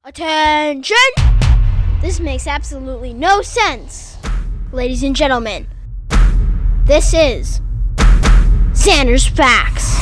Attention! This makes absolutely no sense. Ladies and gentlemen, this is Zander's Facts.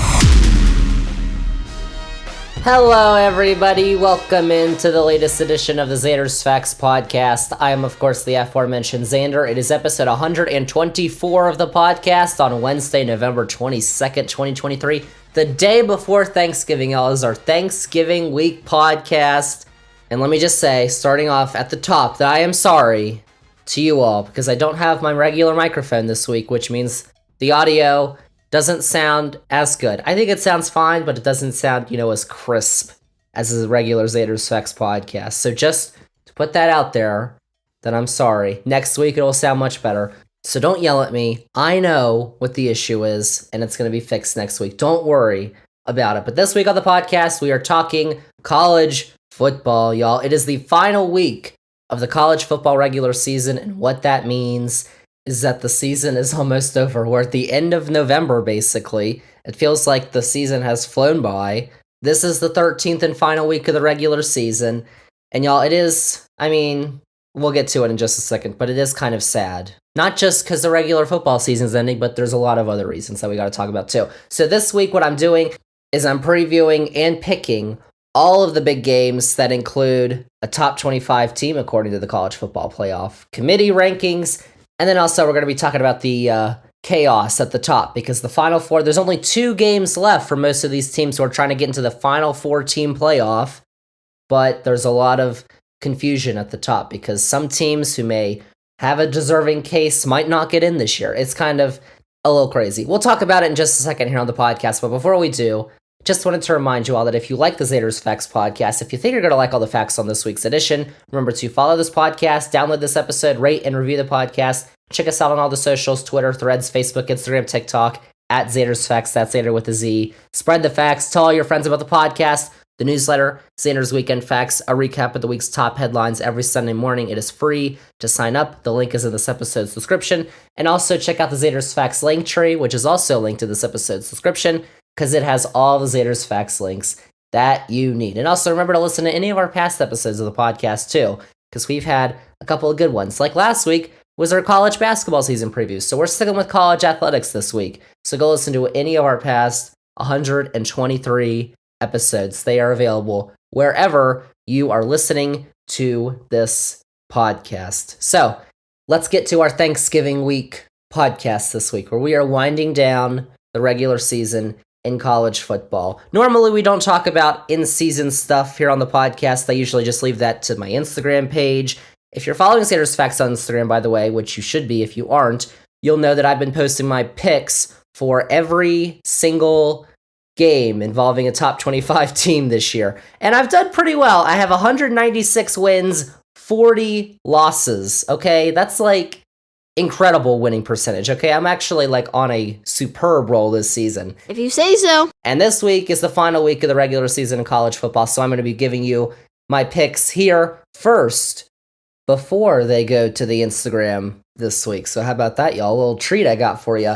Hello everybody, welcome into the latest edition of the Zander's Facts podcast. I am of course the aforementioned Zander. It is episode 124 of the podcast on Wednesday, November 22nd, 2023. The day before Thanksgiving, y'all, is our Thanksgiving week podcast. And let me just say, starting off at the top, that I am sorry to you all because I don't have my regular microphone this week, which means the audio doesn't sound as good. I think it sounds fine, but it doesn't sound, as crisp as a regular Zander's Facts podcast. So just to put that out there, that I'm sorry. Next week, it'll sound much better. So don't yell at me. I know what the issue is, and it's going to be fixed next week. Don't worry about it. But this week on the podcast, we are talking college football, y'all. It is the final week of the college football regular season, and what that means is that the season is almost over. We're at the end of November, basically. It feels like the season has flown by. This is the 13th and final week of the regular season, and y'all, it is, we'll get to it in just a second, but it is kind of sad. Not just because the regular football season's ending, but there's a lot of other reasons that we got to talk about too. So this week, what I'm doing is I'm previewing and picking all of the big games that include a top 25 team according to the College Football Playoff Committee rankings. And then also we're going to be talking about the chaos at the top because the Final Four, there's only 2 games left for most of these teams who are trying to get into the Final Four team playoff. But there's a lot of confusion at the top because some teams who may have a deserving case might not get in this year. It's kind of a little crazy. We'll talk about it in just a second here on the podcast. But before we do, just wanted to remind you all that if you like the Zander's Facts podcast, if you think you're going to like all the facts on this week's edition, remember to follow this podcast, download this episode, rate and review the podcast. Check us out on all the socials, Twitter, Threads, Facebook, Instagram, TikTok, at Zander's Facts, that's Zander with a Z. Spread the facts, tell all your friends about the podcast, the newsletter, Zander's Weekend Facts, a recap of the week's top headlines every Sunday morning. It is free to sign up. The link is in this episode's description. And also check out the Zander's Facts link tree, which is also linked to this episode's description, because it has all the Zander's Facts links that you need. And also remember to listen to any of our past episodes of the podcast too, because we've had a couple of good ones. Like last week was our college basketball season preview. So we're sticking with college athletics this week. So go listen to any of our past 123 episodes. They are available wherever you are listening to this podcast. So let's get to our Thanksgiving week podcast this week, where we are winding down the regular season in college football. Normally, we don't talk about in-season stuff here on the podcast. I usually just leave that to my Instagram page. If you're following Zander's Facts on Instagram, by the way, which you should be if you aren't, you'll know that I've been posting my picks for every single game involving a top 25 team this year. And I've done pretty well. I have 196 wins, 40 losses, okay? That's like incredible winning percentage, okay? I'm actually on a superb roll this season. If you say so. And this week is the final week of the regular season in college football, so I'm going to be giving you my picks here first before they go to the Instagram this week. So how about that, y'all? A little treat I got for you.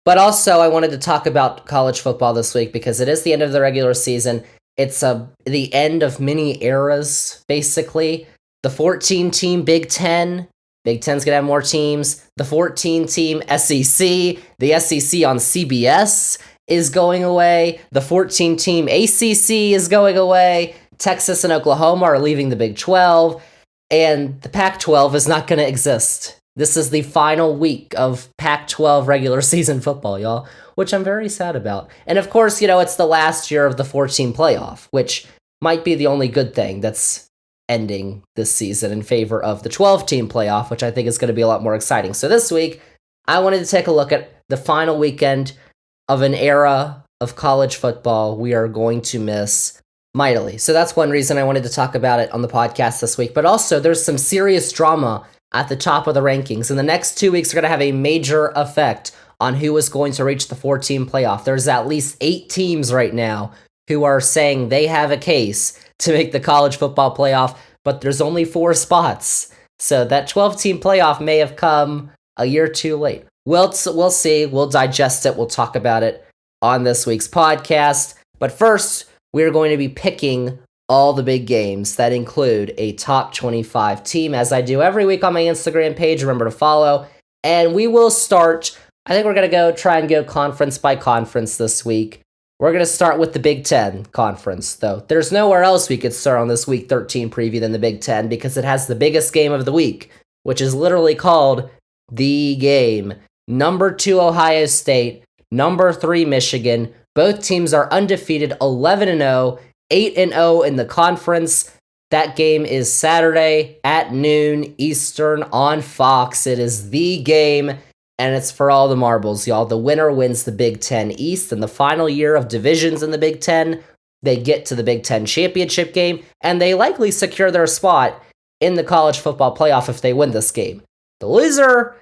But also, I wanted to talk about college football this week because it is the end of the regular season. It's the end of many eras, basically. The 14-team Big Ten. Big Ten's going to have more teams. The 14-team SEC. The SEC on CBS is going away. The 14-team ACC is going away. Texas and Oklahoma are leaving the Big 12. And the Pac-12 is not going to exist. This is the final week of Pac-12 regular season football, y'all, which I'm very sad about. And of course, it's the last year of the 14 playoff, which might be the only good thing that's ending this season in favor of the 12-team playoff, which I think is going to be a lot more exciting. So this week, I wanted to take a look at the final weekend of an era of college football we are going to miss mightily. So that's one reason I wanted to talk about it on the podcast this week. But also, there's some serious drama at the top of the rankings. And the next 2 weeks are going to have a major effect on who is going to reach the 4-team playoff. There's at least 8 teams right now who are saying they have a case to make the college football playoff, but there's only 4 spots. So that 12-team playoff may have come a year too late. We'll see. We'll digest it. We'll talk about it on this week's podcast. But first, we're going to be picking all the big games that include a top 25 team, as I do every week on my Instagram page. Remember to follow. And we will start, I think we're going to try and go conference by conference this week. We're going to start with the Big Ten conference, though. There's nowhere else we could start on this Week 13 preview than the Big Ten because it has the biggest game of the week, which is literally called The Game. Number 2, Ohio State. Number 3, Michigan. Both teams are undefeated, 11-0, 8-0 in the conference. That game is Saturday at noon Eastern on Fox. It is The Game, and it's for all the marbles, y'all. The winner wins the Big Ten East. In the final year of divisions in the Big Ten, they get to the Big Ten championship game, and they likely secure their spot in the college football playoff if they win this game. The loser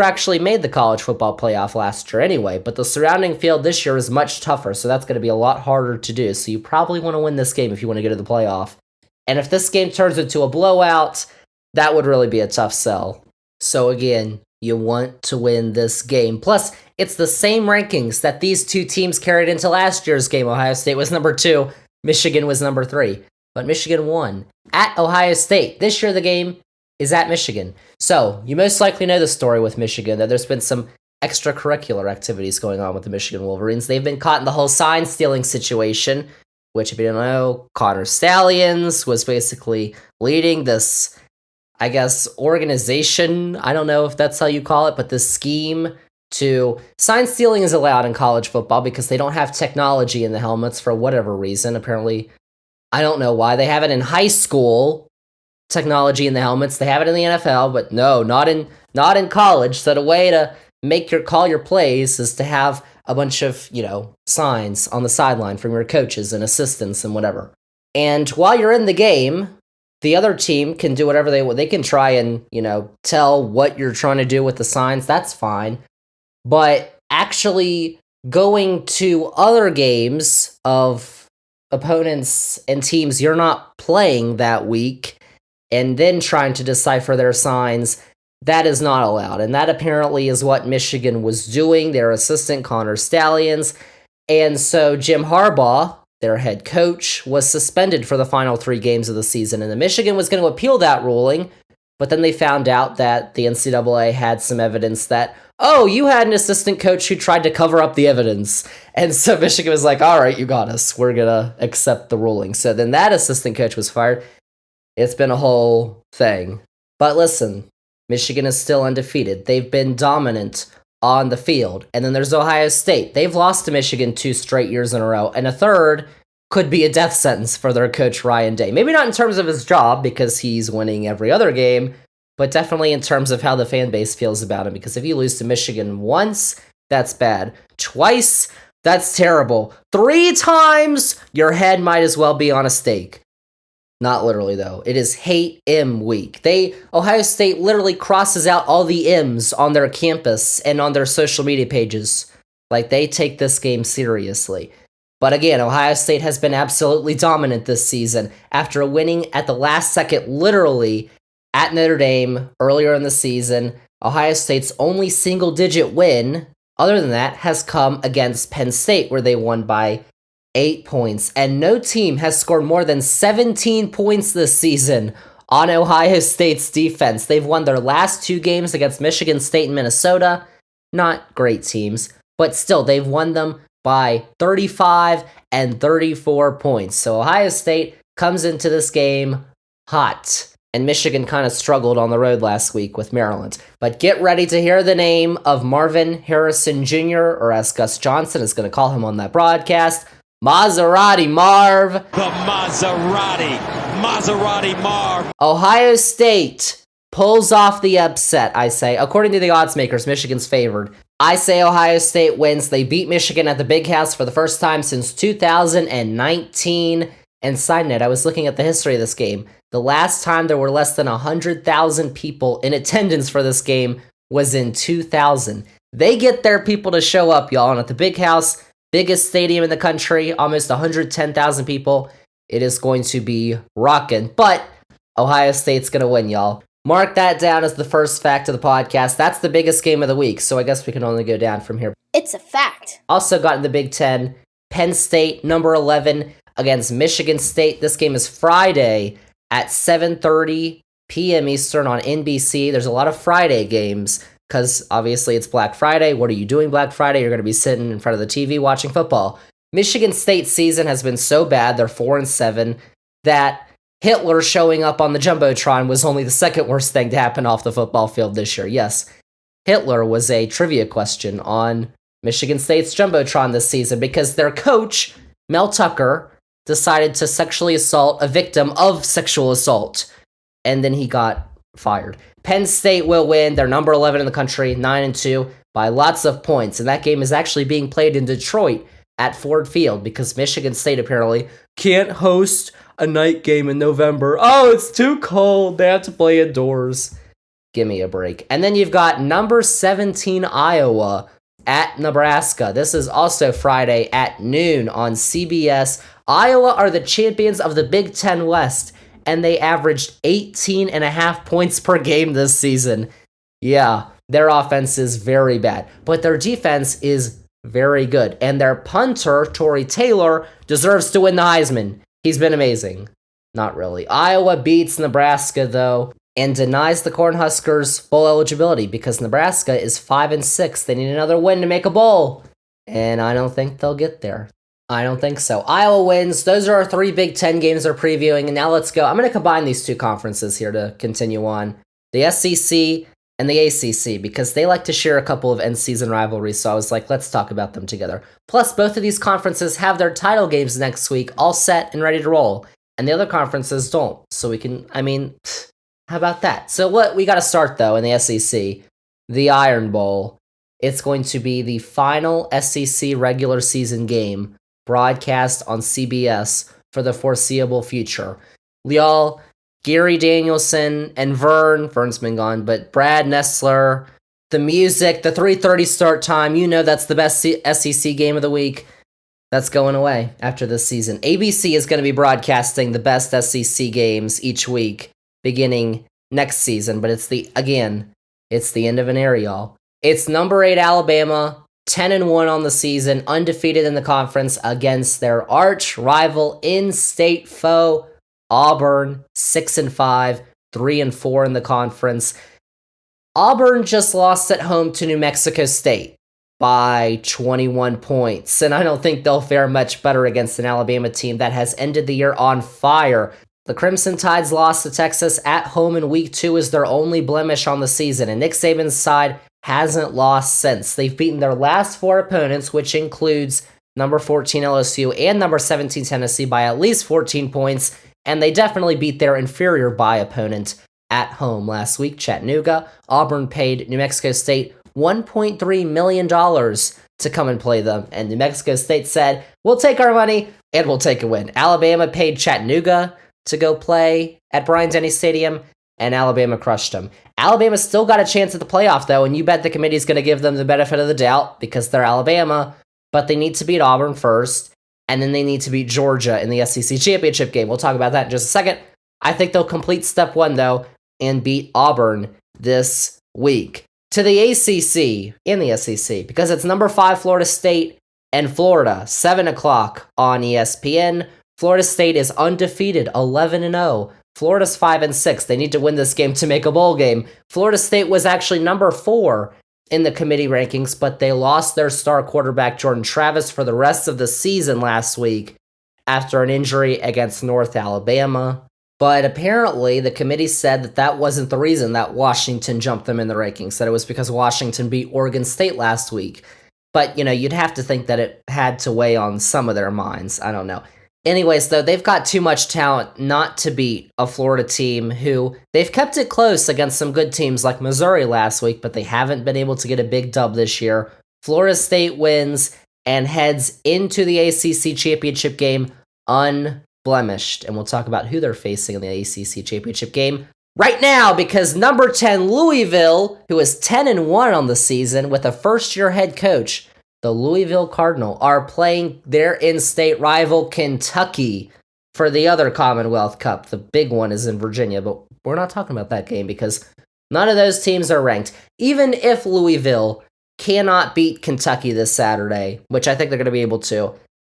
actually made the college football playoff last year anyway, but the surrounding field this year is much tougher, so that's going to be a lot harder to do. So you probably want to win this game if you want to get to the playoff. And if this game turns into a blowout, that would really be a tough sell. So again, you want to win this game. Plus, it's the same rankings that these two teams carried into last year's game. Ohio State was number 2, Michigan was number 3, but Michigan won at Ohio State. This year the game is at Michigan. So, you most likely know the story with Michigan, that there's been some extracurricular activities going on with the Michigan Wolverines. They've been caught in the whole sign-stealing situation, which, if you don't know, Connor Stallions was basically leading this, I guess, organization. I don't know if that's how you call it, but this scheme to... Sign-stealing is allowed in college football because they don't have technology in the helmets for whatever reason. Apparently, I don't know why. They have it in high school, technology in the helmets. They have it in the NFL, but no, not in college. So the way to make call your plays is to have a bunch of, signs on the sideline from your coaches and assistants and whatever. And while you're in the game, the other team can do whatever they can try and, tell what you're trying to do with the signs. That's fine. But actually going to other games of opponents and teams you're not playing that week and then trying to decipher their signs, that is not allowed. And that apparently is what Michigan was doing, their assistant Connor Stallions. And so Jim Harbaugh, their head coach, was suspended for the final 3 games of the season. And the Michigan was going to appeal that ruling, but then they found out that the NCAA had some evidence that, oh, you had an assistant coach who tried to cover up the evidence. And so Michigan was like, all right, you got us. We're going to accept the ruling. So then that assistant coach was fired. It's been a whole thing. But listen, Michigan is still undefeated. They've been dominant on the field. And then there's Ohio State. They've lost to Michigan 2 straight years in a row. And a third could be a death sentence for their coach, Ryan Day. Maybe not in terms of his job, because he's winning every other game, but definitely in terms of how the fan base feels about him. Because if you lose to Michigan once, that's bad. Twice, that's terrible. 3 times, your head might as well be on a stake. Not literally, though. It is Hate M Week. Ohio State literally crosses out all the M's on their campus and on their social media pages. Like, they take this game seriously. But again, Ohio State has been absolutely dominant this season after winning at the last second, literally, at Notre Dame earlier in the season. Ohio State's only single-digit win, other than that, has come against Penn State, where they won by 8 points, and no team has scored more than 17 points this season on Ohio State's defense. They've won their last 2 games against Michigan State and Minnesota. Not great teams, but still, they've won them by 35 and 34 points. So Ohio State comes into this game hot, and Michigan kind of struggled on the road last week with Maryland. But get ready to hear the name of Marvin Harrison Jr., or as Gus Johnson is going to call him on that broadcast, Maserati Marv. The Maserati Marv. Ohio State pulls off the upset, I say. According to the odds makers, Michigan's favored. I say Ohio State wins. They beat Michigan at the Big House for the first time since 2019. And side note, I was looking at the history of this game. The last time there were less than 100,000 people in attendance for this game was in 2000. They get their people to show up, y'all, and at the Big House, biggest stadium in the country, almost 110,000 people. It is going to be rocking. But Ohio State's going to win, y'all. Mark that down as the first fact of the podcast. That's the biggest game of the week, so I guess we can only go down from here. It's a fact. Also got in the Big Ten, Penn State, number 11. against Michigan State. This game is Friday at 7:30 p.m. Eastern on NBC. There's a lot of Friday games because obviously it's Black Friday. What are you doing Black Friday? You're going to be sitting in front of the TV watching football. Michigan State's season has been so bad, they're 4-7, that Hitler showing up on the Jumbotron was only the second worst thing to happen off the football field this year. Yes, Hitler was a trivia question on Michigan State's Jumbotron this season because their coach, Mel Tucker, decided to sexually assault a victim of sexual assault, and then he got fired. Penn State will win. They're number 11 in the country, 9-2, by lots of points, and that game is actually being played in Detroit at Ford Field because Michigan State apparently can't host a night game in November. Oh, it's too cold. They have to play indoors. Give me a break. And then you've got number 17 Iowa at Nebraska. This is also Friday at noon on CBS. Iowa are the champions of the Big Ten West, and they averaged 18.5 points per game this season. Yeah, their offense is very bad, but their defense is very good. And their punter, Torrey Taylor, deserves to win the Heisman. He's been amazing. Not really. Iowa beats Nebraska, though, and denies the Cornhuskers bowl eligibility because Nebraska is 5-6. They need another win to make a bowl, and I don't think they'll get there. I don't think so. Iowa wins. Those are our 3 Big Ten games we're previewing, and now let's go. I'm going to combine these 2 conferences here to continue on. The SEC and the ACC, because they like to share a couple of end-season rivalries, so I was like, let's talk about them together. Plus, both of these conferences have their title games next week all set and ready to roll, and the other conferences don't, so we can, how about that? So what we got to start, though, in the SEC, the Iron Bowl. It's going to be the final SEC regular season game broadcast on CBS for the foreseeable future. Y'all, Gary Danielson and Vern's been gone, but Brad Nessler, the music, the 3:30 start time, that's the best SEC game of the week. That's going away after this season. ABC is going to be broadcasting the best SEC games each week beginning next season, but it's the end of an era, y'all. It's number 8 Alabama, 10-1 on the season, undefeated in the conference against their arch rival in-state foe, Auburn, 6-5, 3-4 in the conference. Auburn just lost at home to New Mexico State by 21 points, and I don't think they'll fare much better against an Alabama team that has ended the year on fire. The Crimson Tide's loss to Texas at home in Week 2 is their only blemish on the season, and Nick Saban's side hasn't lost since. They've beaten their last 4 opponents, which includes number 14 LSU and number 17 Tennessee, by at least 14 points, and they definitely beat their inferior bye opponent at home last week, Chattanooga. Auburn paid New Mexico State $1.3 million to come and play them, and New Mexico State said, we'll take our money and we'll take a win. Alabama paid Chattanooga to go play at Bryant-Denny Stadium, and Alabama crushed them. Alabama still got a chance at the playoff, though, and you bet the committee's going to give them the benefit of the doubt because they're Alabama, but they need to beat Auburn first, and then they need to beat Georgia in the SEC championship game. We'll talk about that in just a second. I think they'll complete step 1, though, and beat Auburn this week. To the ACC in the SEC, because it's number 5 Florida State and Florida, 7 o'clock on ESPN. Florida State is undefeated, 11-0. Florida's 5-6. They need to win this game to make a bowl game. Florida State was actually number 4 in the committee rankings, but they lost their star quarterback, Jordan Travis, for the rest of the season last week after an injury against North Alabama. But apparently, the committee said that wasn't the reason that Washington jumped them in the rankings, that it was because Washington beat Oregon State last week. But, you'd have to think that it had to weigh on some of their minds. I don't know. Anyways, though, they've got too much talent not to beat a Florida team who they've kept it close against some good teams like Missouri last week, but they haven't been able to get a big dub this year. Florida State wins and heads into the ACC championship game unblemished. And we'll talk about who they're facing in the ACC championship game right now, because number 10 Louisville, who is 10-1 on the season with a first-year head coach, the Louisville Cardinal, are playing their in-state rival Kentucky for the other Commonwealth Cup. The big one is in Virginia, but we're not talking about that game because none of those teams are ranked. Even if Louisville cannot beat Kentucky this Saturday, which I think they're going to be able to,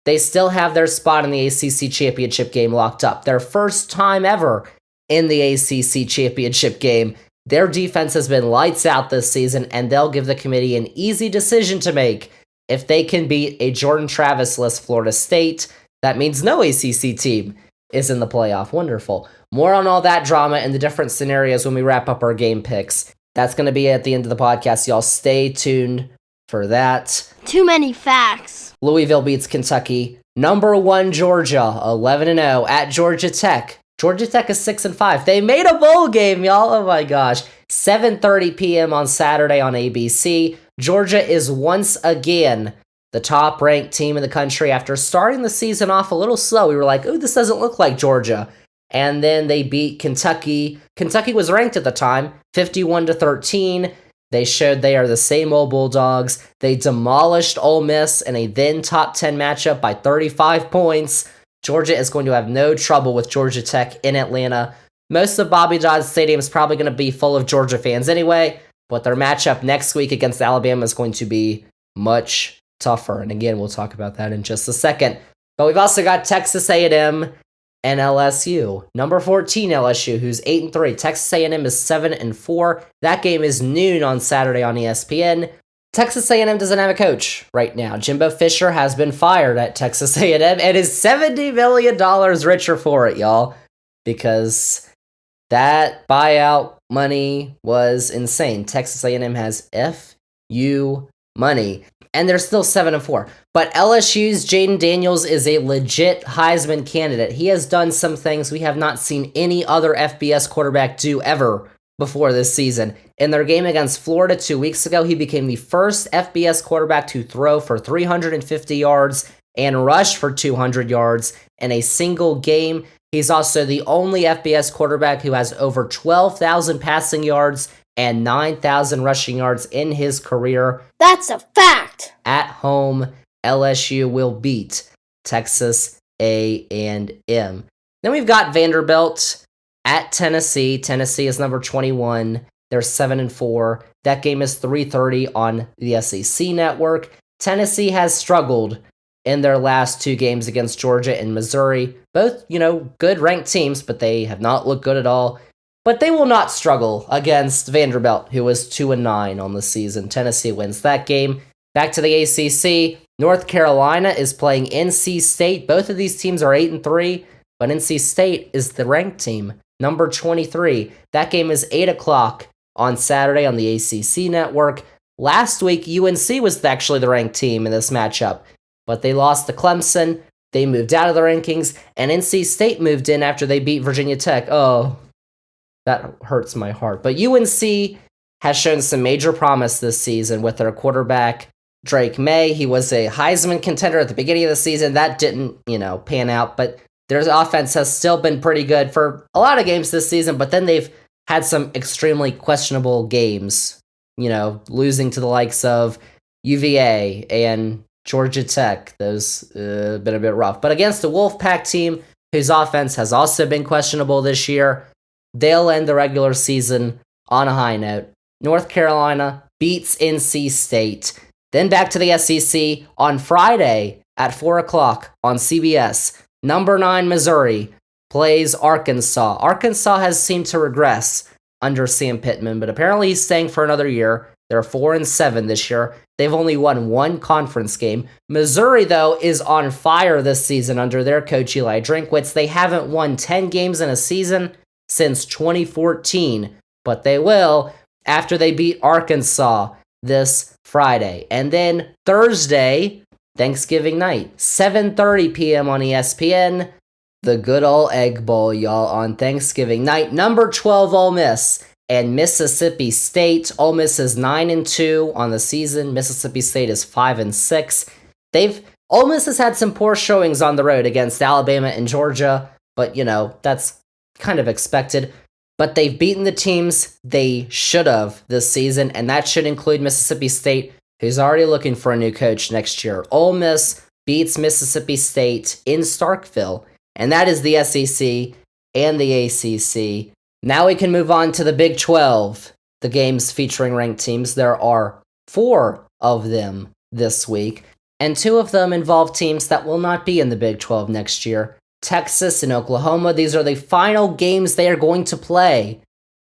they still have their spot in the ACC championship game locked up. Their first time ever in the ACC championship game. Their defense has been lights out this season, and they'll give the committee an easy decision to make. If they can beat a Jordan Travis-less Florida State, that means no ACC team is in the playoff. Wonderful. More on all that drama and the different scenarios when we wrap up our game picks. That's going to be at the end of the podcast. Y'all stay tuned for that. Too many facts. Louisville beats Kentucky. Number 1 Georgia, 11-0 at Georgia Tech. Georgia Tech is 6-5. They made a bowl game, y'all. Oh my gosh. 7:30 p.m. on Saturday on ABC. Georgia is once again the top-ranked team in the country after starting the season off a little slow. We were like, ooh, this doesn't look like Georgia. And then they beat Kentucky. Kentucky was ranked at the time, 51-13. They showed they are the same old Bulldogs. They demolished Ole Miss in a then top 10 matchup by 35 points. Georgia is going to have no trouble with Georgia Tech in Atlanta. Most of Bobby Dodd Stadium is probably going to be full of Georgia fans anyway, but their matchup next week against Alabama is going to be much tougher. And again, we'll talk about that in just a second. But we've also got Texas A&M and LSU. Number 14 LSU, who's 8-3. Texas A&M is 7-4. That game is noon on Saturday on ESPN. Texas A&M doesn't have a coach right now. Jimbo Fisher has been fired at Texas A&M and is $70 million richer for it, y'all, because that buyout money was insane. Texas A&M has FU money, and they're still 7-4. But LSU's Jaden Daniels is a legit Heisman candidate. He has done some things we have not seen any other FBS quarterback do ever before this season. In their game against Florida 2 weeks ago, he became the first FBS quarterback to throw for 350 yards and rush for 200 yards in a single game. He's also the only FBS quarterback who has over 12,000 passing yards and 9,000 rushing yards in his career. That's a fact. At home, LSU will beat Texas A&M. Then we've got Vanderbilt at Tennessee. Tennessee is number 21. They're 7-4. That game is 3:30 on the SEC network. Tennessee has struggled in their last 2 games against Georgia and Missouri. Both, good ranked teams, but they have not looked good at all. But they will not struggle against Vanderbilt, who was 2-9 on the season. Tennessee wins that game. Back to the ACC. North Carolina is playing NC State. Both of these teams are 8-3, but NC State is the ranked team, number 23. That game is 8 o'clock on Saturday on the ACC network. Last week, UNC was actually the ranked team in this matchup, but they lost to Clemson. They moved out of the rankings, and NC State moved in after they beat Virginia Tech. Oh, that hurts my heart. But UNC has shown some major promise this season with their quarterback, Drake May. He was a Heisman contender at the beginning of the season. That didn't, pan out, but their offense has still been pretty good for a lot of games this season, but then they've had some extremely questionable games, losing to the likes of UVA and Georgia Tech. Those been a bit rough. But against the Wolfpack team, whose offense has also been questionable this year, they'll end the regular season on a high note. North Carolina beats NC State. Then back to the SEC on Friday at 4 o'clock on CBS. Number 9 Missouri plays Arkansas. Arkansas has seemed to regress under Sam Pittman, but apparently he's staying for another year. They're 4-7 this year. They've only won 1 conference game. Missouri, though, is on fire this season under their coach Eli Drinkwitz. They haven't won 10 games in a season since 2014, but they will after they beat Arkansas this Friday. And then Thursday, Thanksgiving night, 7:30 p.m. on ESPN, the good old Egg Bowl, y'all, on Thanksgiving night. Number 12 Ole Miss and Mississippi State. Ole Miss is 9-2 on the season. Mississippi State is 5-6. Ole Miss has had some poor showings on the road against Alabama and Georgia, but that's kind of expected. But they've beaten the teams they should have this season, and that should include Mississippi State, who's already looking for a new coach next year. Ole Miss beats Mississippi State in Starkville, and that is the SEC and the ACC. Now we can move on to the Big 12, the games featuring ranked teams. There are 4 of them this week. and 2 of them involve teams that will not be in the Big 12 next year. Texas and Oklahoma, these are the final games they are going to play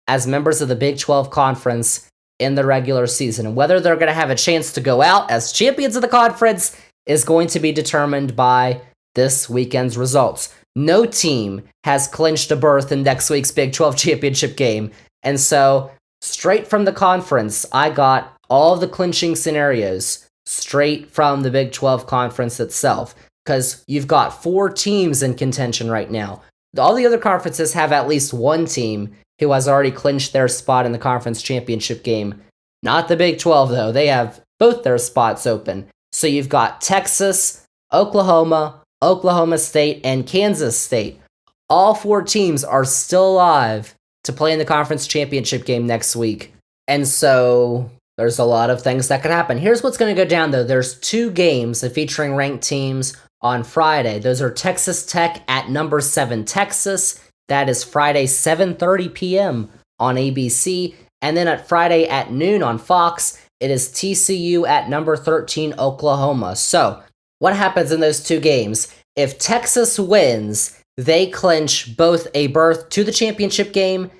as members of the Big 12 Conference in the regular season. And whether they're going to have a chance to go out as champions of the conference is going to be determined by this weekend's results. No team has clinched a berth in next week's Big 12 championship game. And so, straight from the conference, I got all the clinching scenarios straight from the Big 12 conference itself. Because you've got 4 teams in contention right now. All the other conferences have at least one team who has already clinched their spot in the conference championship game. Not the Big 12, though. They have both their spots open. So you've got Texas, Oklahoma, Oklahoma State, and Kansas State. All 4 teams are still alive to play in the conference championship game next week. And so there's a lot of things that could happen. Here's what's going to go down, though. There's 2 games featuring ranked teams on Friday. Those are Texas Tech at number 7 Texas. That is Friday, 7:30 p.m. on ABC. And then at Friday at noon on Fox, it is TCU at number 13 Oklahoma. So, what happens in those 2 games? If Texas wins, they clinch both a berth to the championship game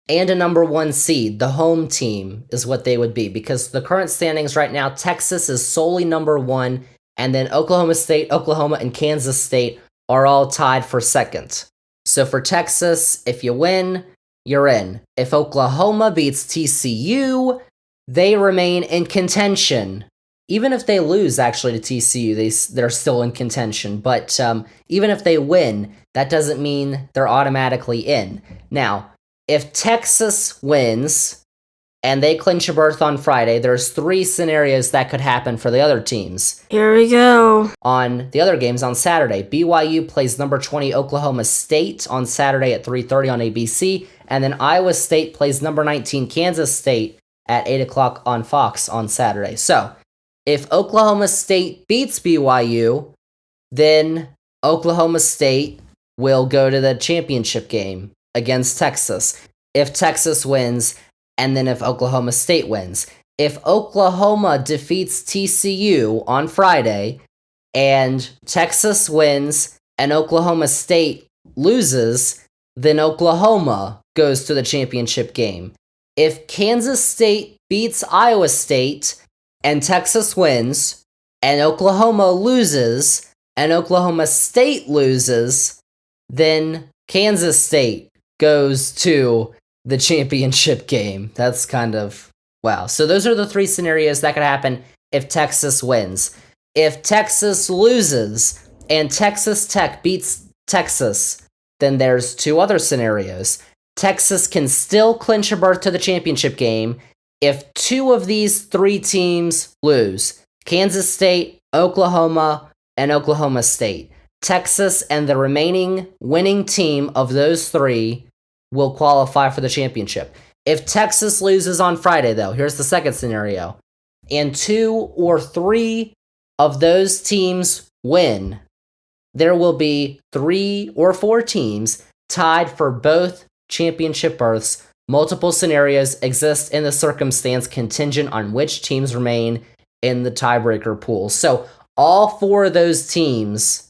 and a number 1 seed. The home team is what they would be, because the current standings right now, Texas is solely number 1, and then Oklahoma State, Oklahoma, and Kansas State are all tied for second. So for Texas, if you win, you're in. If Oklahoma beats TCU, they remain in contention. Even if they lose, actually, to TCU, they're still in contention. But even if they win, that doesn't mean they're automatically in. Now, if Texas wins and they clinch a berth on Friday, there's 3 scenarios that could happen for the other teams. Here we go. On the other games on Saturday, BYU plays number 20 Oklahoma State on Saturday at 3:30 on ABC, and then Iowa State plays number 19 Kansas State at 8 o'clock on Fox on Saturday. So, if Oklahoma State beats BYU, then Oklahoma State will go to the championship game against Texas. If Texas wins, and then if Oklahoma State wins. If Oklahoma defeats TCU on Friday, and Texas wins, and Oklahoma State loses, then Oklahoma goes to the championship game. If Kansas State beats Iowa State, and Texas wins, and Oklahoma loses, and Oklahoma State loses, then Kansas State goes to the championship game. That's kind of, wow. So those are the 3 scenarios that could happen if Texas wins. If Texas loses and Texas Tech beats Texas, then there's 2 other scenarios. Texas can still clinch a berth to the championship game if 2 of these 3 teams lose. Kansas State, Oklahoma, and Oklahoma State. Texas and the remaining winning team of those 3 will qualify for the championship. If Texas loses on Friday, though, here's the second scenario, and 2 or 3 of those teams win, there will be 3 or 4 teams tied for both championship berths. Multiple scenarios exist in the circumstance contingent on which teams remain in the tiebreaker pool. So all 4 of those teams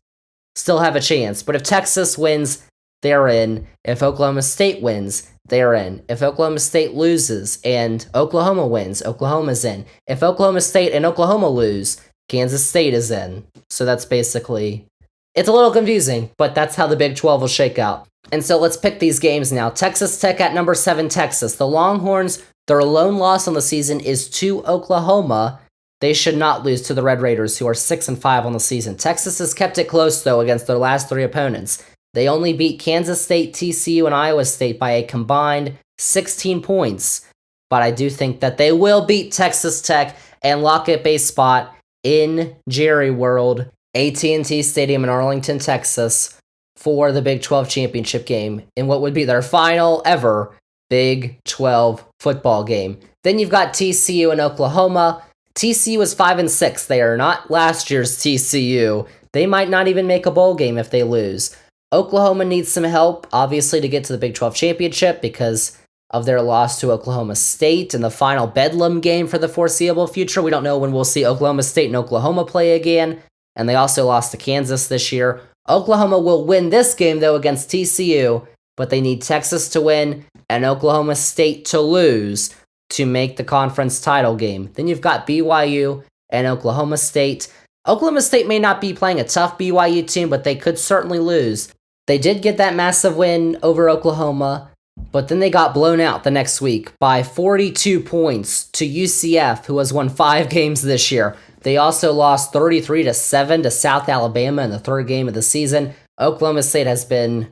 still have a chance, but if Texas wins, they're in. If Oklahoma State wins, they're in. If Oklahoma State loses and Oklahoma wins, Oklahoma's in. If Oklahoma State and Oklahoma lose, Kansas State is in. So that's basically, it's a little confusing, but that's how the Big 12 will shake out. And so let's pick these games now. Texas Tech at number 7 Texas. The Longhorns, their lone loss on the season is to Oklahoma. They should not lose to the Red Raiders, who are 6-5 on the season. Texas has kept it close, though, against their last 3 opponents. They only beat Kansas State, TCU, and Iowa State by a combined 16 points. But I do think that they will beat Texas Tech and lock up a spot in Jerry World, AT&T Stadium in Arlington, Texas, for the Big 12 championship game in what would be their final ever Big 12 football game. Then you've got TCU and Oklahoma. TCU is 5-6. They are not last year's TCU. They might not even make a bowl game if they lose. Oklahoma needs some help, obviously, to get to the Big 12 championship because of their loss to Oklahoma State in the final Bedlam game for the foreseeable future. We don't know when we'll see Oklahoma State and Oklahoma play again, and they also lost to Kansas this year. Oklahoma will win this game, though, against TCU, but they need Texas to win and Oklahoma State to lose to make the conference title game. Then you've got BYU and Oklahoma State. Oklahoma State may not be playing a tough BYU team, but they could certainly lose. They did get that massive win over Oklahoma, but then they got blown out the next week by 42 points to UCF, who has won 5 games this year. They also lost 33-7 to South Alabama in the third game of the season. Oklahoma State has been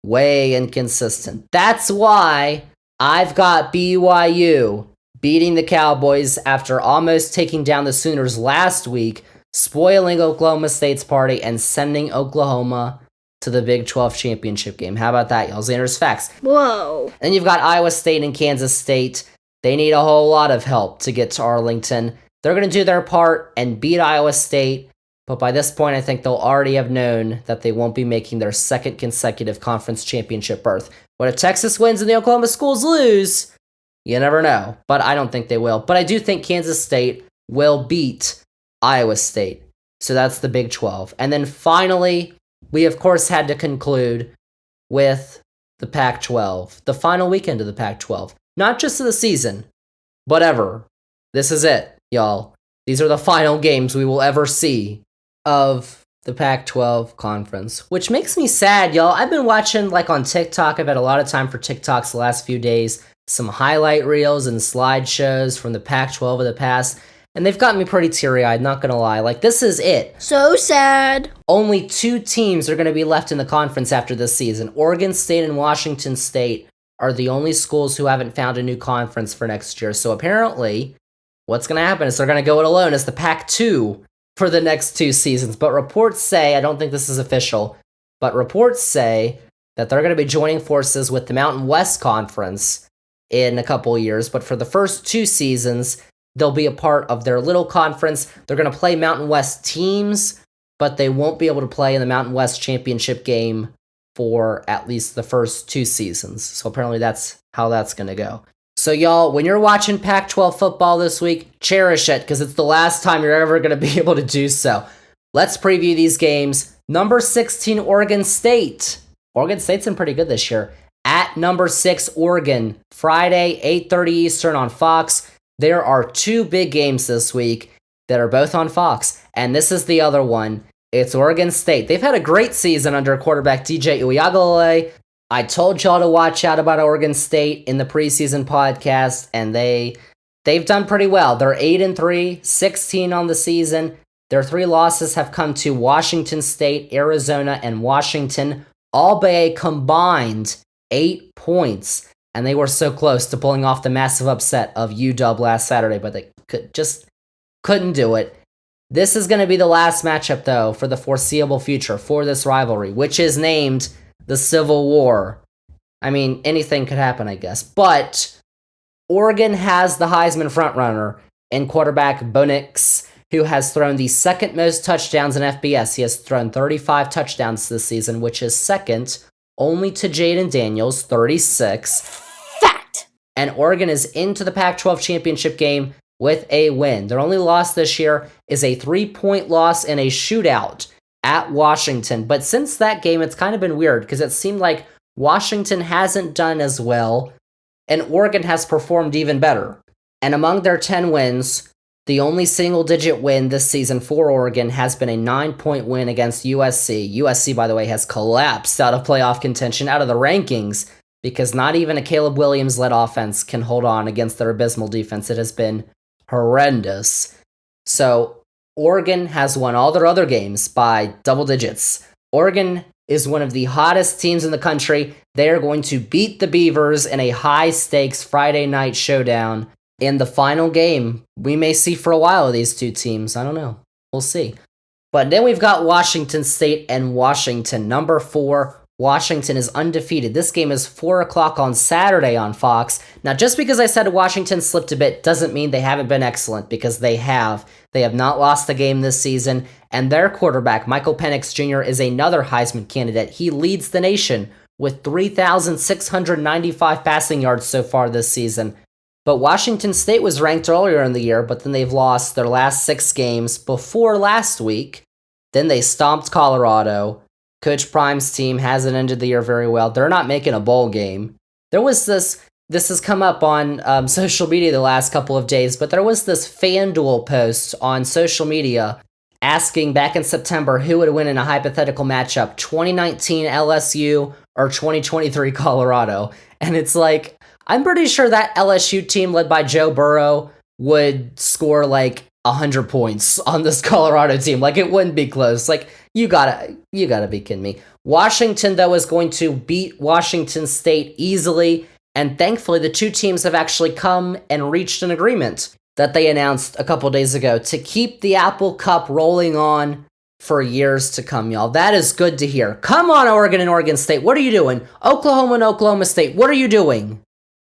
way inconsistent. That's why I've got BYU beating the Cowboys after almost taking down the Sooners last week, spoiling Oklahoma State's party, and sending Oklahoma to the Big 12 championship game. How about that, y'all? Zander's Facts. Whoa. Then you've got Iowa State and Kansas State. They need a whole lot of help to get to Arlington. They're going to do their part and beat Iowa State, but by this point, I think they'll already have known that they won't be making their second consecutive conference championship berth. What if Texas wins and the Oklahoma schools lose? You never know, but I don't think they will. But I do think Kansas State will beat Iowa State. So that's the Big 12. And then finally, we of course had to conclude with the Pac-12, the final weekend of the Pac-12. Not just of the season, but ever. This is it, y'all. These are the final games we will ever see of the Pac-12 conference, which makes me sad, y'all. I've been watching, on TikTok. I've had a lot of time for TikToks the last few days. Some highlight reels and slideshows from the Pac-12 of the past, and they've got me pretty teary-eyed, not gonna lie. This is it. So sad. Only 2 teams are gonna be left in the conference after this season. Oregon State and Washington State are the only schools who haven't found a new conference for next year. So apparently, what's gonna happen is they're gonna go it alone as the Pac-2 for the next 2 seasons. But reports say, I don't think this is official, but reports say that they're going to be joining forces with the Mountain West Conference in a couple years. But for the first 2 seasons, they'll be a part of their little conference. They're going to play Mountain West teams, but they won't be able to play in the Mountain West Championship game for at least the first 2 seasons. So apparently that's how that's going to go. So y'all, when you're watching Pac-12 football this week, cherish it, because it's the last time you're ever going to be able to do so. Let's preview these games. Number 16, Oregon State. Oregon State's been pretty good this year. At number 6, Oregon. Friday, 8:30 Eastern on Fox. There are 2 big games this week that are both on Fox, and this is the other one. It's Oregon State. They've had a great season under quarterback DJ Uiagalelei. I told y'all to watch out about Oregon State in the preseason podcast, and they've done pretty well. They're 8-3, 16 on the season. Their 3 losses have come to Washington State, Arizona, and Washington, all by a combined 8 points. And they were so close to pulling off the massive upset of UW last Saturday, but they couldn't do it. This is going to be the last matchup, though, for the foreseeable future for this rivalry, which is named the Civil War. I mean, anything could happen, I guess. But Oregon has the Heisman frontrunner in quarterback Bo Nix, who has thrown the second most touchdowns in FBS. He has thrown 35 touchdowns this season, which is second only to Jaden Daniels, 36. Fact. And Oregon is into the Pac-12 championship game with a win. Their only loss this year is a 3-point loss in a shootout at Washington. But since that game, it's kind of been weird because it seemed like Washington hasn't done as well and Oregon has performed even better. And among their 10 wins, the only single-digit win this season for Oregon has been a 9-point win against USC. USC, by the way, has collapsed out of playoff contention, out of the rankings, because not even a Caleb Williams-led offense can hold on against their abysmal defense. It has been horrendous. So Oregon has won all their other games by double digits. Oregon is one of the hottest teams in the country. They are going to beat the Beavers in a high-stakes Friday night showdown in the final game we may see for a while of these 2 teams. I don't know. We'll see. But then we've got Washington State and Washington. Number 4, Washington is undefeated. This game is 4 o'clock on Saturday on Fox. Now, just because I said Washington slipped a bit doesn't mean they haven't been excellent, because they have. They have not lost a game this season, and their quarterback, Michael Penix Jr., is another Heisman candidate. He leads the nation with 3,695 passing yards so far this season. But Washington State was ranked earlier in the year, but then they've lost their last 6 games before last week. Then they stomped Colorado. Coach Prime's team hasn't ended the year very well. They're not making a bowl game. There was this has come up on social media the last couple of days, but there was this FanDuel post on social media asking back in September who would win in a hypothetical matchup, 2019 LSU or 2023 Colorado. And it's like, I'm pretty sure that LSU team led by Joe Burrow would score like 100 points on this Colorado team. Like, it wouldn't be close. Like, you gotta be kidding me. Washington, though, is going to beat Washington State easily, and thankfully the two teams have actually come and reached an agreement that they announced a couple days ago to keep the Apple Cup rolling on for years to come, y'all. That is good to hear. Come on, Oregon and Oregon State. What are you doing? Oklahoma and Oklahoma State. What are you doing?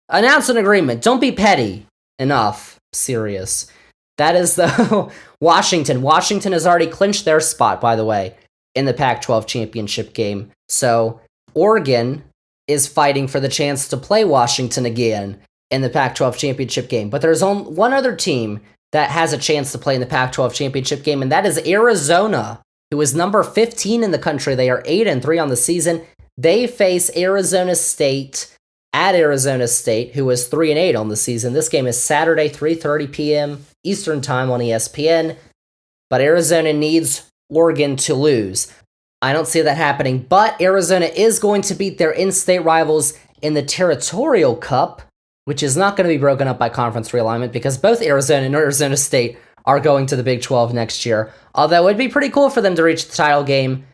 Announce an agreement. Don't be petty. Enough. Serious. That is the Washington. Washington has already clinched their spot, by the way, in the Pac-12 championship game. So Oregon is fighting for the chance to play Washington again in the Pac-12 championship game. But there's only one other team that has a chance to play in the Pac-12 championship game, and that is Arizona, who is number 15 in the country. They are 8-3 on the season. They face Arizona State at Arizona State, who is 3-8 on the season. This game is Saturday, 3:30 p.m. Eastern Time on ESPN. But Arizona needs Oregon to lose. I don't see that happening, but Arizona is going to beat their in-state rivals in the Territorial Cup, which is not going to be broken up by conference realignment because both Arizona and Arizona State are going to the Big 12 next year. Although it'd be pretty cool for them to reach the title game,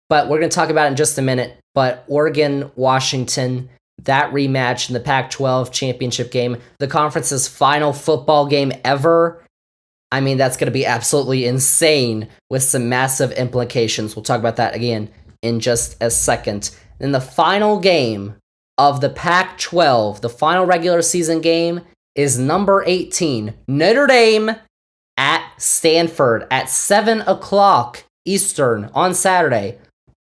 but we're going to talk about it in just a minute. But Oregon, Washington, that rematch in the Pac-12 championship game, the conference's final football game ever. I mean, that's going to be absolutely insane with some massive implications. We'll talk about that again in just a second. Then the final game of the Pac-12, the final regular season game, is number 18, Notre Dame at Stanford at 7 o'clock Eastern on Saturday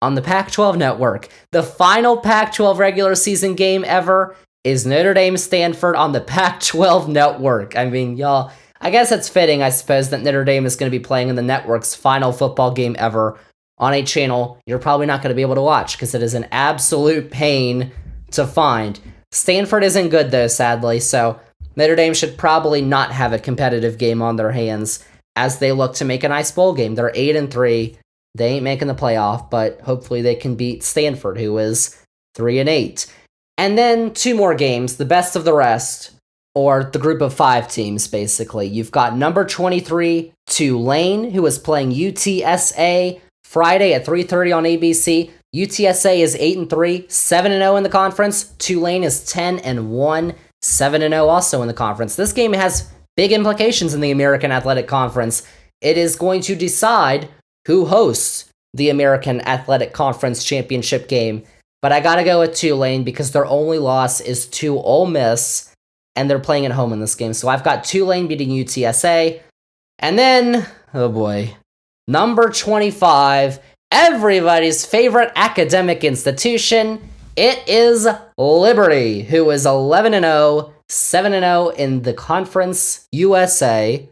on the Pac-12 network. The final Pac-12 regular season game ever is Notre Dame-Stanford on the Pac-12 network. I mean, y'all, I guess it's fitting, I suppose, that Notre Dame is going to be playing in the network's final football game ever on a channel you're probably not going to be able to watch because it is an absolute pain to find. Stanford isn't good, though, sadly, so Notre Dame should probably not have a competitive game on their hands as they look to make a nice bowl game. They're 8-3. They ain't making the playoff, but hopefully they can beat Stanford, who is 3-8. And then 2 more games, the best of the rest, or the group of 5 teams, basically. You've got number 23, Tulane, who is playing UTSA Friday at 3:30 on ABC. UTSA is 8-3, 7-0 in the conference. Tulane is 10-1, 7-0 also in the conference. This game has big implications in the American Athletic Conference. It is going to decide who hosts the American Athletic Conference championship game. But I gotta go with Tulane because their only loss is to Ole Miss, and they're playing at home in this game. So I've got Tulane beating UTSA. And then, oh boy, number 25, everybody's favorite academic institution. It is Liberty, who is 11-0, 7-0 in the Conference USA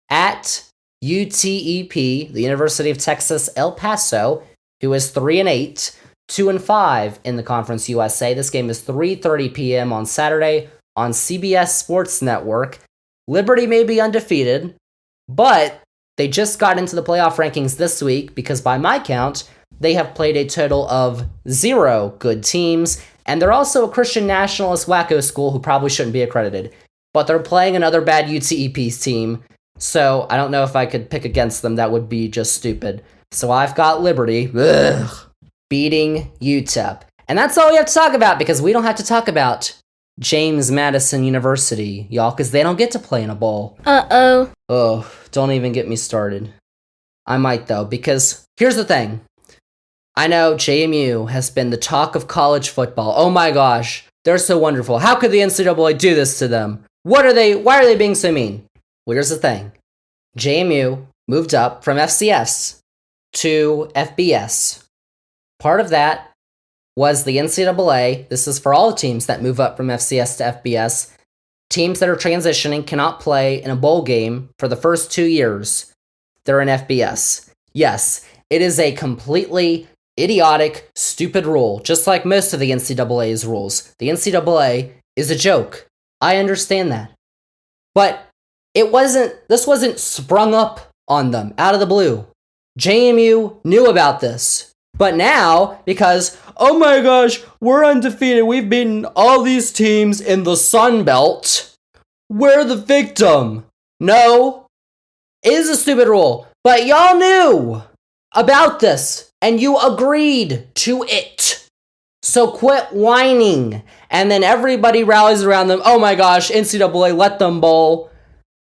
at UTEP, the University of Texas El Paso, who is 3-8, 2-5 in the Conference USA. This game is 3:30 p.m. on Saturday on CBS Sports Network. Liberty may be undefeated, but they just got into the playoff rankings this week because by my count, they have played a total of 0 good teams, and they're also a Christian nationalist wacko school who probably shouldn't be accredited. But they're playing another bad UTEP team, so I don't know if I could pick against them. That would be just stupid. So I've got Liberty beating UTEP. And that's all we have to talk about because we don't have to talk about James Madison University, y'all, because they don't get to play in a bowl. Uh-oh. Oh, don't even get me started. I might, though, because here's the thing. I know JMU has been the talk of college football. Oh my gosh, they're so wonderful. How could the NCAA do this to them? Why are they being so mean? Well, here's the thing. JMU moved up from FCS to FBS. Part of that was the NCAA. This is for all teams that move up from FCS to FBS. Teams that are transitioning cannot play in a bowl game for the first 2 years they're in FBS. Yes, it is a completely idiotic, stupid rule, just like most of the NCAA's rules. The NCAA is a joke. I understand that. But this wasn't sprung up on them out of the blue. JMU knew about this. But now, because, oh my gosh, we're undefeated, we've beaten all these teams in the Sun Belt, we're the victim. No, it is a stupid rule, but y'all knew about this, and you agreed to it. So quit whining. And then everybody rallies around them, oh my gosh, NCAA, let them bowl.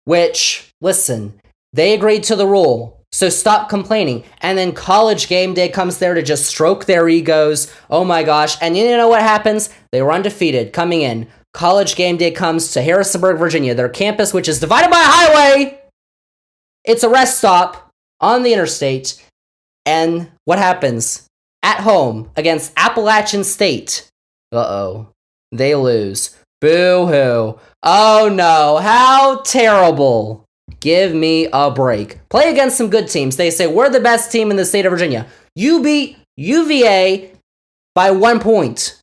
Which, listen, they agreed to the rule. So stop complaining. And then College Game Day comes there to just stroke their egos. Oh my gosh. And you know what happens? They were undefeated coming in. College Game Day comes to Harrisonburg, Virginia, their campus, which is divided by a highway. It's a rest stop on the interstate. And what happens? At home against Appalachian State. Uh-oh. They lose. Boo-hoo. Oh no. How terrible. Give me a break. Play against some good teams. They say, we're the best team in the state of Virginia. You beat UVA by 1 point.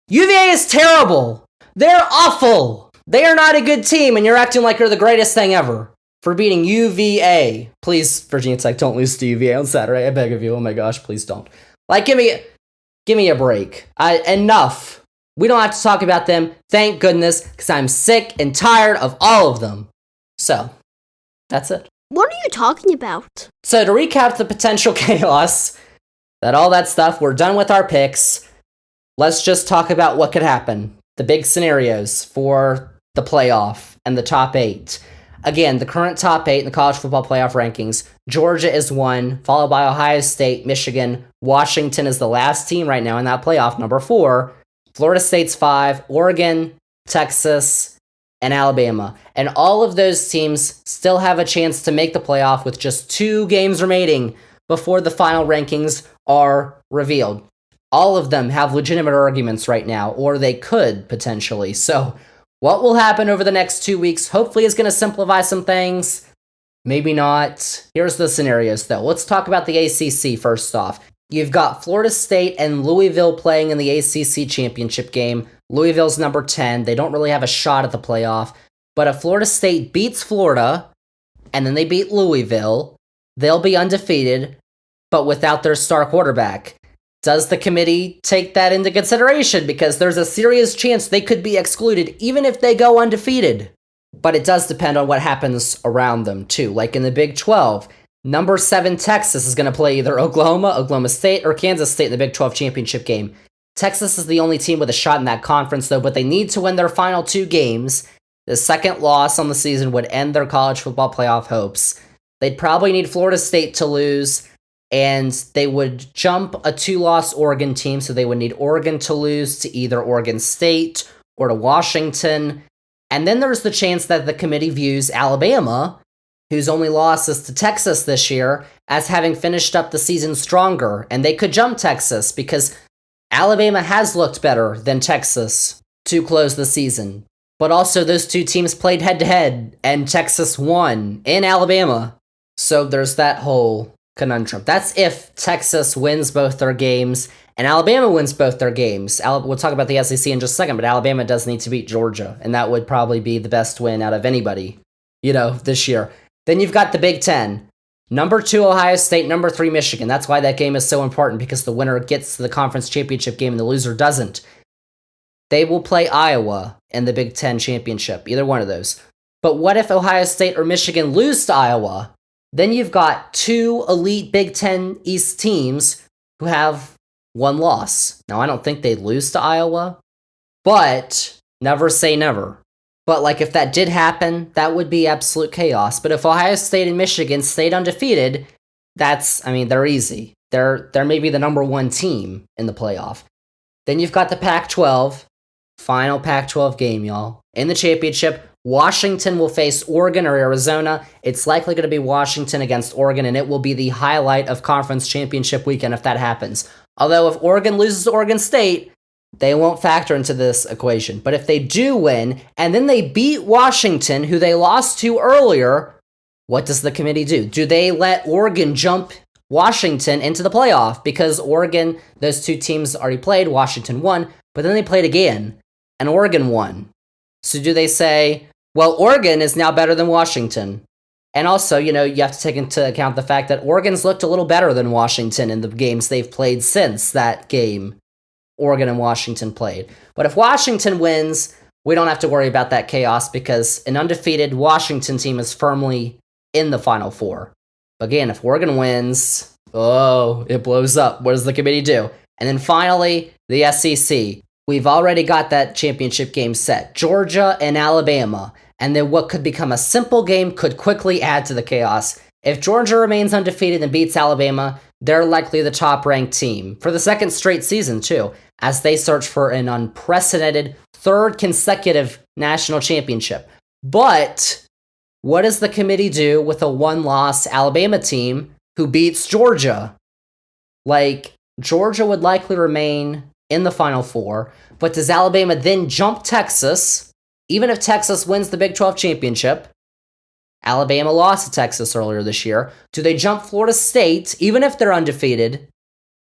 UVA is terrible. They're awful. They are not a good team, and you're acting like you're the greatest thing ever for beating UVA. Please, Virginia Tech, don't lose to UVA on Saturday. I beg of you. Oh my gosh, please don't. Like, give me a break. Enough. We don't have to talk about them. Thank goodness, because I'm sick and tired of all of them. So, that's it. What are you talking about? So to recap the potential chaos, all that stuff, we're done with our picks. Let's just talk about what could happen. The big scenarios for the playoff and the top 8. Again, the current top 8 in the college football playoff rankings. Georgia is 1, followed by Ohio State, Michigan. Washington is the last team right now in that playoff, number 4. Florida State's 5, Oregon, Texas, and Alabama. And all of those teams still have a chance to make the playoff with just 2 games remaining before the final rankings are revealed. All of them have legitimate arguments right now, or they could potentially. So what will happen over the next 2 weeks hopefully is going to simplify some things. Maybe not. Here's the scenarios though. Let's talk about the ACC first off. You've got Florida State and Louisville playing in the ACC championship game. Louisville's number 10. They don't really have a shot at the playoff. But if Florida State beats Florida, and then they beat Louisville, they'll be undefeated, but without their star quarterback. Does the committee take that into consideration? Because there's a serious chance they could be excluded, even if they go undefeated. But it does depend on what happens around them, too. Like in the Big 12, number 7 Texas is going to play either Oklahoma, Oklahoma State, or Kansas State in the Big 12 championship game. Texas is the only team with a shot in that conference, though, but they need to win their final 2 games. The second loss on the season would end their college football playoff hopes. They'd probably need Florida State to lose, and they would jump a 2-loss Oregon team, so they would need Oregon to lose to either Oregon State or to Washington. And then there's the chance that the committee views Alabama, whose only loss is to Texas this year, as having finished up the season stronger, and they could jump Texas because Alabama has looked better than Texas to close the season. But also those 2 teams played head-to-head, and Texas won in Alabama. So there's that whole conundrum. That's if Texas wins both their games, and Alabama wins both their games. We'll talk about the SEC in just a second, but Alabama does need to beat Georgia, and that would probably be the best win out of anybody, this year. Then you've got the Big 10. Number 2, Ohio State. Number 3, Michigan. That's why that game is so important, because the winner gets to the conference championship game and the loser doesn't. They will play Iowa in the Big 10 championship, either one of those. But what if Ohio State or Michigan lose to Iowa? Then you've got 2 elite Big 10 East teams who have 1 loss. Now, I don't think they'd lose to Iowa, but never say never. But if that did happen, that would be absolute chaos. But if Ohio State and Michigan stayed undefeated, they're easy. They're maybe the number 1 team in the playoff. Then you've got the Pac-12, final Pac-12 game, y'all. In the championship, Washington will face Oregon or Arizona. It's likely going to be Washington against Oregon, and it will be the highlight of conference championship weekend if that happens. Although if Oregon loses to Oregon State, they won't factor into this equation. But if they do win, and then they beat Washington, who they lost to earlier, what does the committee do? Do they let Oregon jump Washington into the playoff? Because Oregon, those two teams already played, Washington won, but then they played again, and Oregon won. So do they say, well, Oregon is now better than Washington? And also, you have to take into account the fact that Oregon's looked a little better than Washington in the games they've played since that game Oregon and Washington played. But if Washington wins, we don't have to worry about that chaos because an undefeated Washington team is firmly in the Final Four. Again, if Oregon wins, it blows up. What does the committee do? And then finally, the SEC. We've already got that championship game set. Georgia and Alabama. And then what could become a simple game could quickly add to the chaos. If Georgia remains undefeated and beats Alabama, they're likely the top-ranked team for the second straight season, too, as they search for an unprecedented third consecutive national championship. But what does the committee do with a one-loss Alabama team who beats Georgia? Georgia would likely remain in the Final Four, but does Alabama then jump Texas? Even if Texas wins the Big 12 championship, Alabama lost to Texas earlier this year. Do they jump Florida State, even if they're undefeated,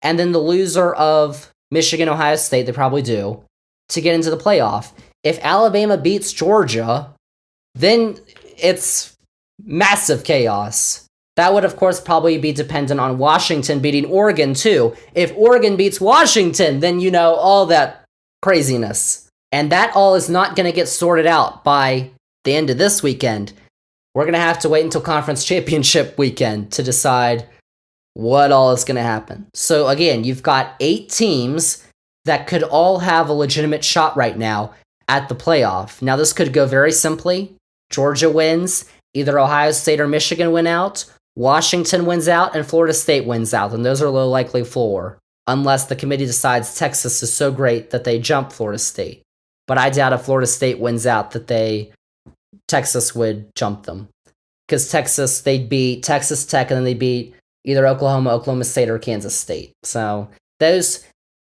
and then the loser of Michigan, Ohio State, they probably do, to get into the playoff? If Alabama beats Georgia, then it's massive chaos. That would, of course, probably be dependent on Washington beating Oregon, too. If Oregon beats Washington, then all that craziness. And that all is not going to get sorted out by the end of this weekend. We're going to have to wait until conference championship weekend to decide what all is going to happen. So again, you've got 8 teams that could all have a legitimate shot right now at the playoff. Now, this could go very simply. Georgia wins, either Ohio State or Michigan win out, Washington wins out, and Florida State wins out. And those are low likely 4, unless the committee decides Texas is so great that they jump Florida State. But I doubt if Florida State wins out that Texas would jump them. Because Texas, they'd beat Texas Tech and then they beat either Oklahoma State, or Kansas State. So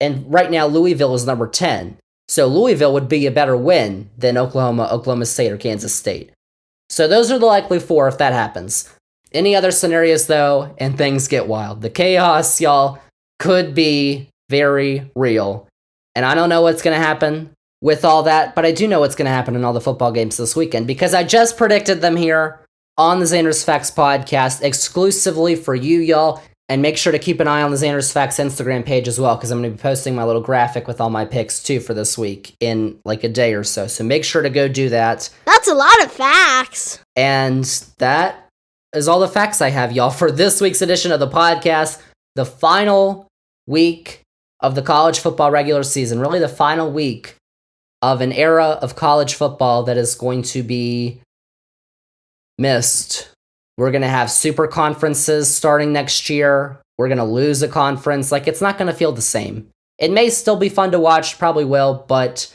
and right now Louisville is number 10. So Louisville would be a better win than Oklahoma State, or Kansas State. So those are the likely 4 if that happens. Any other scenarios though, and things get wild. The chaos, y'all, could be very real. And I don't know what's going to happen with all that, but I do know what's going to happen in all the football games this weekend because I just predicted them here on the Zander's Facts podcast exclusively for you, y'all. And make sure to keep an eye on the Zander's Facts Instagram page as well because I'm going to be posting my little graphic with all my picks too for this week in a day or so. So make sure to go do that. That's a lot of facts. And that is all the facts I have, y'all, for this week's edition of the podcast. The final week of the college football regular season. Really the final week of an era of college football that is going to be missed. We're going to have super conferences starting next year. We're going to lose a conference. It's not going to feel the same. It may still be fun to watch, probably will, but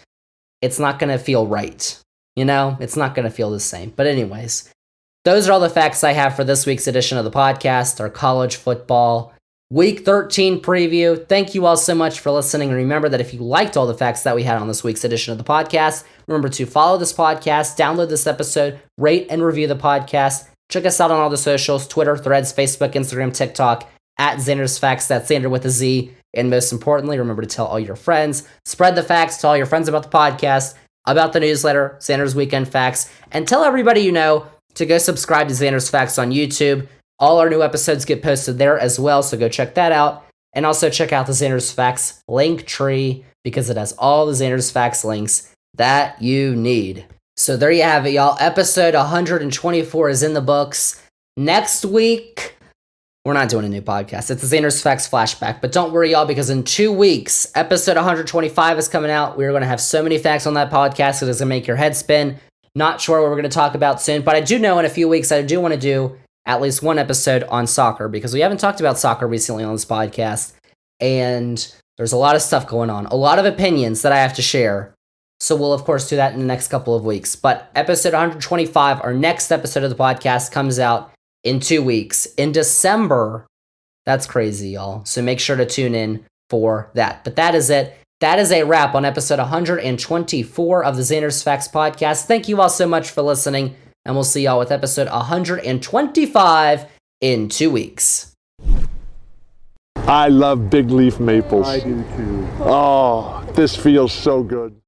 it's not going to feel right. It's not going to feel the same. But anyways, those are all the facts I have for this week's edition of the podcast, our college football Week 13 preview. Thank you all so much for listening. And remember that if you liked all the facts that we had on this week's edition of the podcast, remember to follow this podcast, download this episode, rate and review the podcast. Check us out on all the socials, Twitter, Threads, Facebook, Instagram, TikTok, at Zander's Facts. That's Zander with a Z. And most importantly, remember to tell all your friends. Spread the facts. Tell all your friends about the podcast, about the newsletter, Zander's Weekend Facts. And tell everybody you know to go subscribe to Zander's Facts on YouTube. All our new episodes get posted there as well, so go check that out. And also check out the Zander's Facts link tree because it has all the Zander's Facts links that you need. So there you have it, y'all. Episode 124 is in the books. Next week, we're not doing a new podcast. It's the Zander's Facts flashback. But don't worry, y'all, because in 2 weeks, episode 125 is coming out. We're going to have so many facts on that podcast that it's going to make your head spin. Not sure what we're going to talk about soon, but I do know in a few weeks I do want to do at least one episode on soccer because we haven't talked about soccer recently on this podcast. And there's a lot of stuff going on, a lot of opinions that I have to share. So we'll, of course, do that in the next couple of weeks. But episode 125, our next episode of the podcast, comes out in 2 weeks. In December, that's crazy, y'all. So make sure to tune in for that. But that is it. That is a wrap on episode 124 of the Zander's Facts podcast. Thank you all so much for listening, and we'll see y'all with episode 125 in 2 weeks. I love big leaf maples. I do too. Oh, this feels so good.